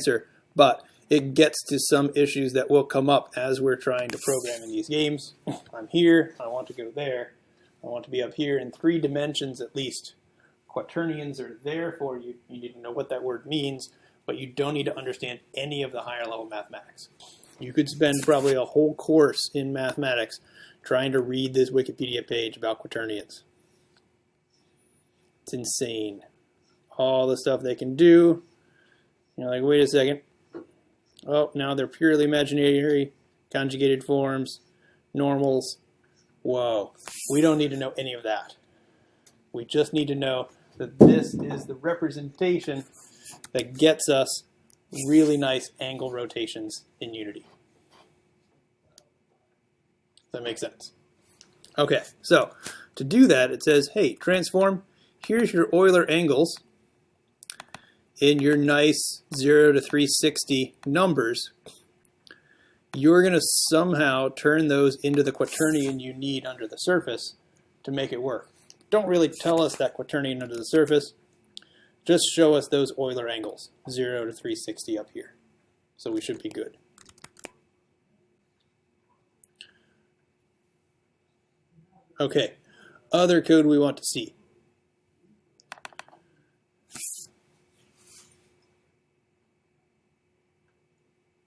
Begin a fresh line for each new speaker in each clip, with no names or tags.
answer, but it gets to some issues that will come up as we're trying to program in these games. I'm here, I want to go there, I want to be up here in 3 dimensions at least. Quaternions are there for you. You need to know what that word means, but you don't need to understand any of the higher level mathematics. You could spend probably a whole course in mathematics trying to read this Wikipedia page about quaternions. It's insane. All the stuff they can do. You're like, wait a second. Oh, now they're purely imaginary, conjugated forms, normals. Whoa. We don't need to know any of that. We just need to know that this is the representation that gets us really nice angle rotations in Unity. Does that make sense? Okay, so to do that, it says, hey, transform, here's your Euler angles in your nice 0 to 360 numbers. You're going to somehow turn those into the quaternion you need under the surface to make it work. Don't really tell us that quaternion under the surface. Just show us those Euler angles, 0 to 360 up here. So we should be good. Okay, other code we want to see.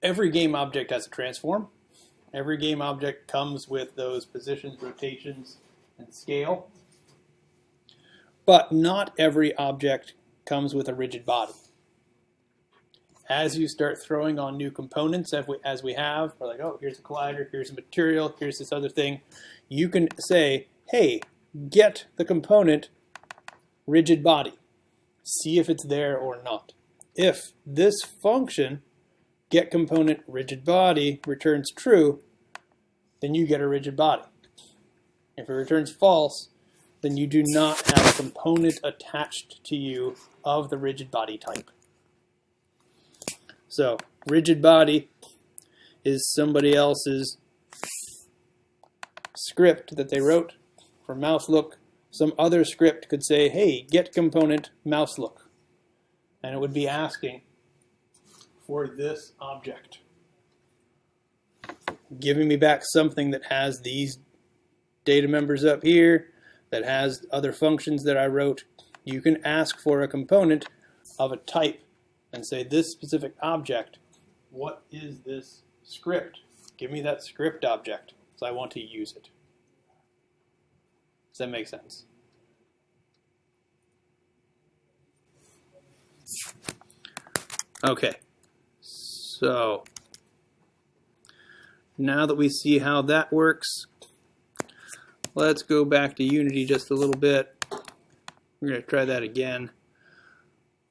Every game object has a transform. Every game object comes with those positions, rotations, and scale. But not every object comes with a rigid body. As you start throwing on new components, as we have, we're like, oh, here's a collider, here's a material, here's this other thing. You can say, hey, get the component rigid body. See if it's there or not. If this function, get component rigid body, returns true, then you get a rigid body. If it returns false, then you do not have a component attached to you of the rigid body type. So, rigid body is somebody else's script that they wrote for mouse look. Some other script could say, hey, get component mouse look. And it would be asking for this object, giving me back something that has these data members up here, that has other functions that I wrote. You can ask for a component of a type and say, this specific object, what is this script? Give me that script object, so I want to use it. Does that make sense? Okay, so now that we see how that works, let's go back to Unity just a little bit. We're going to try that again.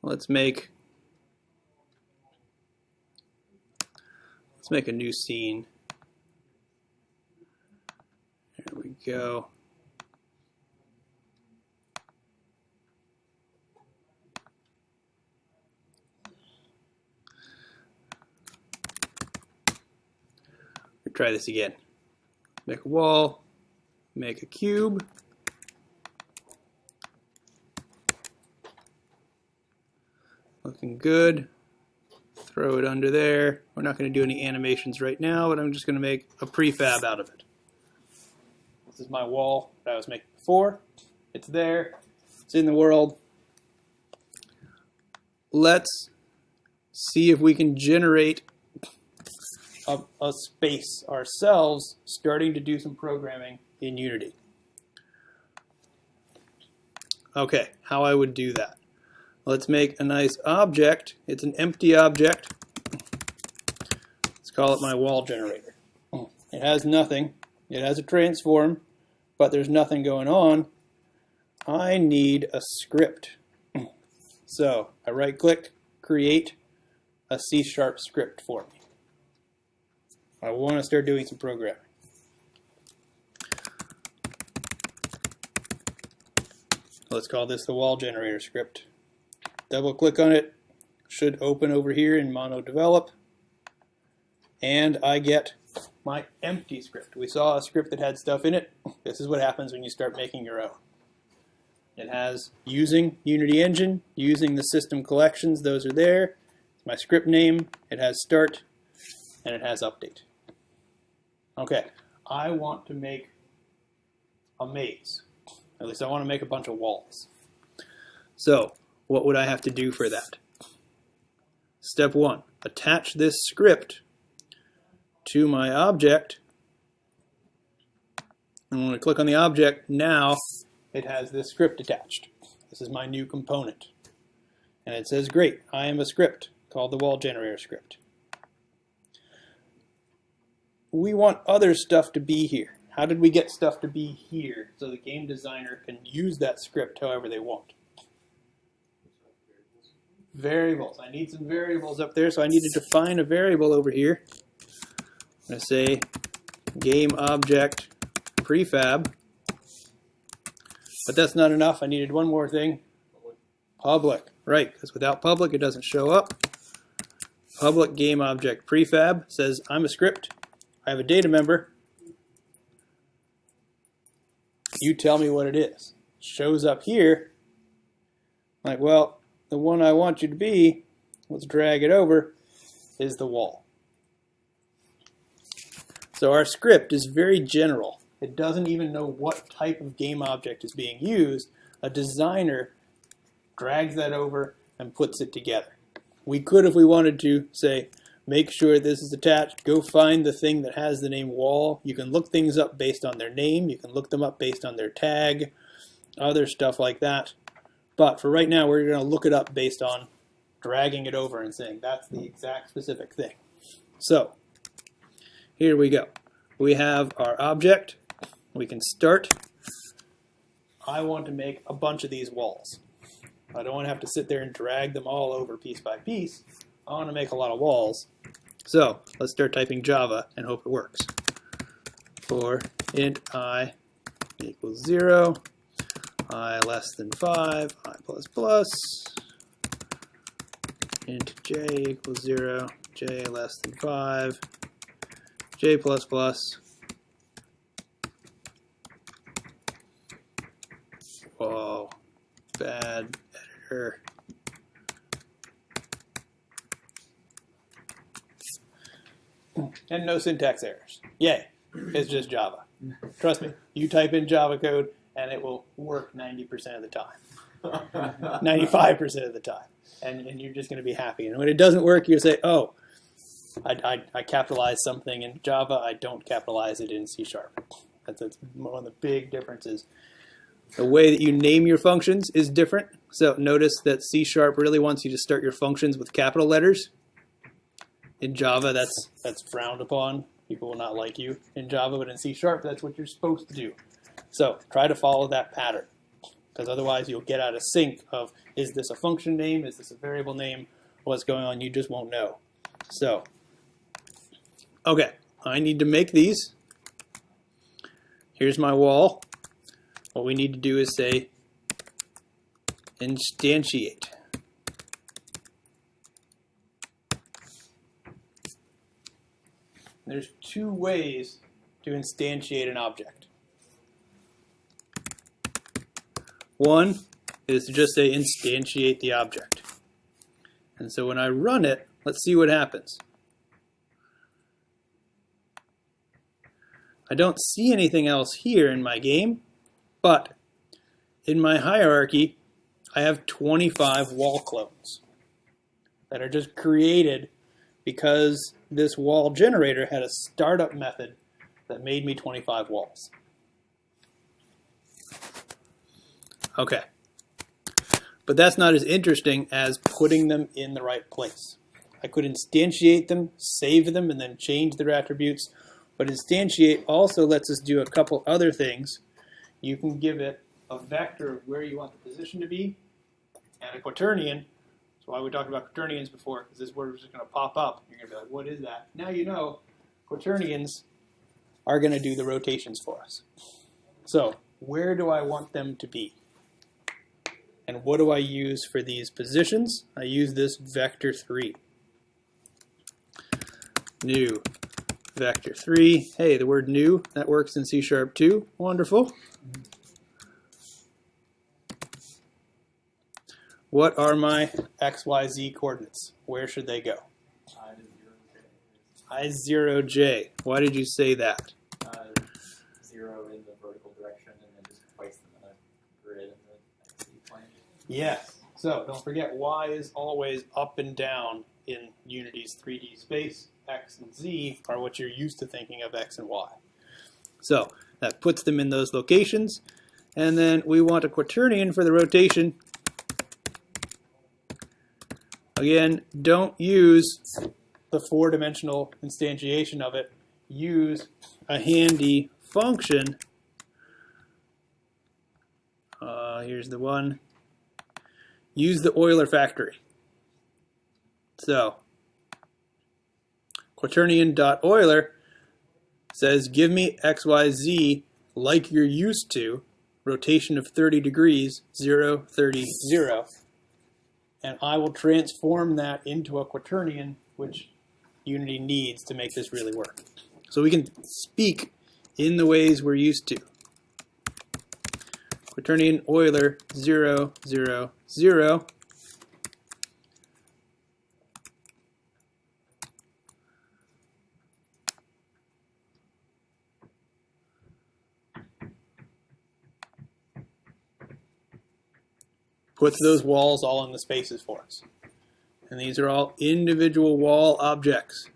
Let's make a new scene. There we go. Try this again. Make a wall, make a cube, looking good. Throw it under there. We're not going to do any animations right now, but I'm just going to make a prefab out of it. This is my wall that I was making before. It's there. It's in the world. Let's see if we can generate a space ourselves, starting to do some programming in Unity. Okay, how I would do that. Let's make a nice object. It's an empty object. Let's call it my wall generator. It has nothing. It has a transform, but there's nothing going on. I need a script. So I right-click, create a C# script for me. I want to start doing some programming. Let's call this the wall generator script. Double click on it. Should open over here in Mono Develop. And I get my empty script. We saw a script that had stuff in it. This is what happens when you start making your own. It has using Unity Engine, using the system collections, those are there. It's my script name, it has start, and it has update. Okay, I want to make a maze. At least I want to make a bunch of walls. So what would I have to do for that? Step 1, attach this script to my object. And when I click on the object, now it has this script attached. This is my new component. And it says, great, I am a script called the wall generator script. We want other stuff to be here. How did we get stuff to be here so the game designer can use that script however they want? Variables. I need some variables up there, so I need to define a variable over here. I'm going to say game object prefab. But that's not enough. I needed one more thing. Public. Right, because without public it doesn't show up. Public game object prefab says I'm a script. I have a data member. You tell me what it is. Shows up here. Like, well, the one I want you to be, let's drag it over, is the wall. So our script is very general. It doesn't even know what type of game object is being used. A designer drags that over and puts it together. We could, if we wanted to, say, make sure this is attached, go find the thing that has the name wall. You can look things up based on their name. You can look them up based on their tag, other stuff like that. But for right now, we're going to look it up based on dragging it over and saying that's the exact specific thing. So here we go. We have our object. We can start. I want to make a bunch of these walls. I don't want to have to sit there and drag them all over piece by piece. I want to make a lot of walls. So let's start typing Java and hope it works. For int I equals 0, I less than 5, I plus plus, int j equals 0, j less than 5, j plus plus. Whoa, bad editor. And no syntax errors. Yay, it's just Java. Trust me, you type in Java code and it will work 90% of the time. 95% of the time. And you're just going to be happy. And when it doesn't work, you say, oh, I capitalized something in Java, I don't capitalize it in C#. That's one of the big differences. The way that you name your functions is different. So notice that C# really wants you to start your functions with capital letters. In Java, that's frowned upon. People will not like you in Java, but in C#, that's what you're supposed to do. So try to follow that pattern, because otherwise you'll get out of sync of, is this a function name? Is this a variable name? What's going on? You just won't know. So, okay, I need to make these. Here's my wall. What we need to do is say instantiate. There's two ways to instantiate an object. One is to just say instantiate the object. And so when I run it, let's see what happens. I don't see anything else here in my game, but in my hierarchy, I have 25 wall clones that are just created because this wall generator had a startup method that made me 25 walls. Okay. But that's not as interesting as putting them in the right place. I could instantiate them, save them, and then change their attributes. But instantiate also lets us do a couple other things. You can give it a vector of where you want the position to be, and a quaternion. That's why we talked about quaternions before, because this word is just going to pop up. You're going to be like, what is that? Now you know quaternions are going to do the rotations for us. So where do I want them to be? And what do I use for these positions? I use this vector 3. New vector 3. Hey, the word new, that works in C# too. Wonderful. what are my x, y, z coordinates? Where should they go? I0j. Why did you say that?
0 in the vertical direction and then just place them in a grid in the XZ plane.
Yes. So don't forget y is always up and down in Unity's 3D space. X and z are what you're used to thinking of x and y. So that puts them in those locations. And then we want a quaternion for the rotation. Again, don't use the four-dimensional instantiation of it. Use a handy function. Here's the one. Use the Euler factory. So, quaternion.Euler says, give me x, y, z like you're used to, rotation of 30 degrees, 0, 30, 0. And I will transform that into a quaternion, which Unity needs to make this really work. So we can speak in the ways we're used to. Quaternion Euler 0, 0, 0. Puts those walls all in the spaces for us. And these are all individual wall objects,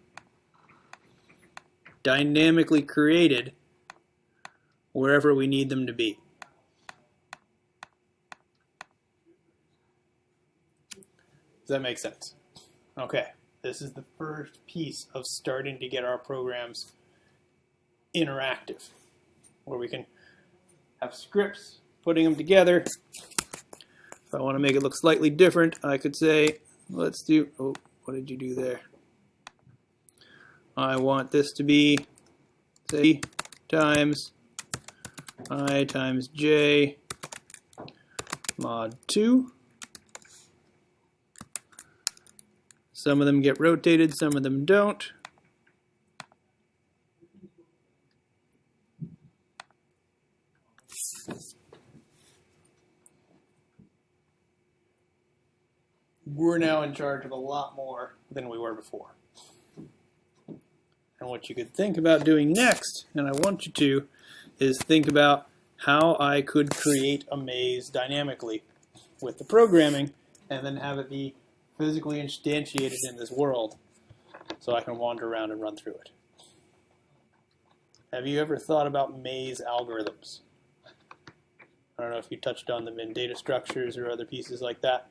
dynamically created wherever we need them to be. Does that make sense? Okay, this is the first piece of starting to get our programs interactive, where we can have scripts, putting them together. If I want to make it look slightly different, I could say, let's do, oh, what did you do there? I want this to be, say, times I times j mod 2. Some of them get rotated, some of them don't. We're now in charge of a lot more than we were before. And what you could think about doing next, and I want you to, is think about how I could create a maze dynamically with the programming and then have it be physically instantiated in this world so I can wander around and run through it. Have you ever thought about maze algorithms? I don't know if you touched on them in data structures or other pieces like that.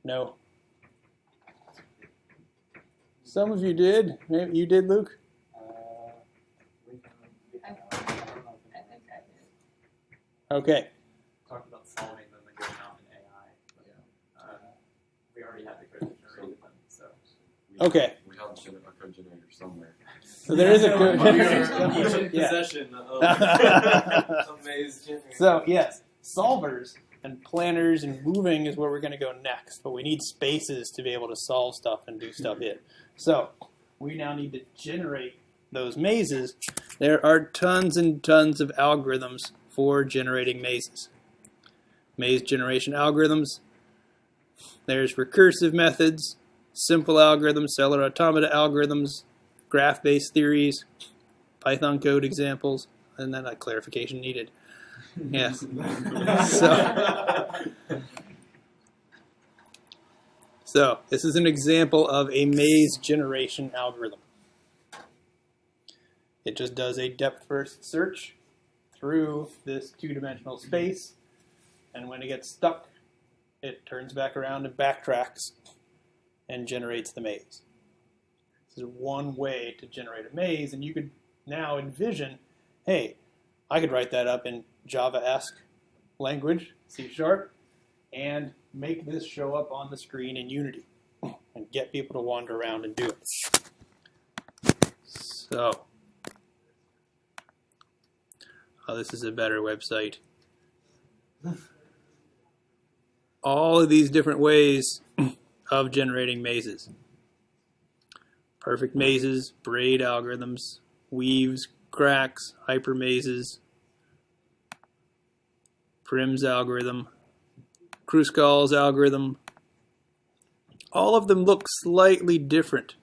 No? Some of you did. Maybe you did, Luke?
I think I did.
Okay.
Talked about solving them and going out in AI. But, we already had the code generated them, so.
Okay.
We have a code generator somewhere.
So there is a code
We are
generator.
each in possession of a maze generator.
So, yes, solvers and planners and moving is where we're going to go next. But we need spaces to be able to solve stuff and do stuff in. So we now need to generate those mazes. There are tons and tons of algorithms for generating mazes. Maze generation algorithms. There's recursive methods, simple algorithms, Celer automata algorithms, graph-based theories, Python code examples, and then a clarification needed. Yes. So this is an example of a maze generation algorithm. It just does a depth-first search through this two-dimensional space, and when it gets stuck, it turns back around and backtracks and generates the maze. This is one way to generate a maze, and you could now envision, hey, I could write that up in Java-esque language, C#, and make this show up on the screen in Unity and get people to wander around and do it. So, this is a better website. All of these different ways of generating mazes. Perfect mazes, braid algorithms, weaves, cracks, hypermazes, Prim's algorithm, Kruskal's algorithm. All of them look slightly different.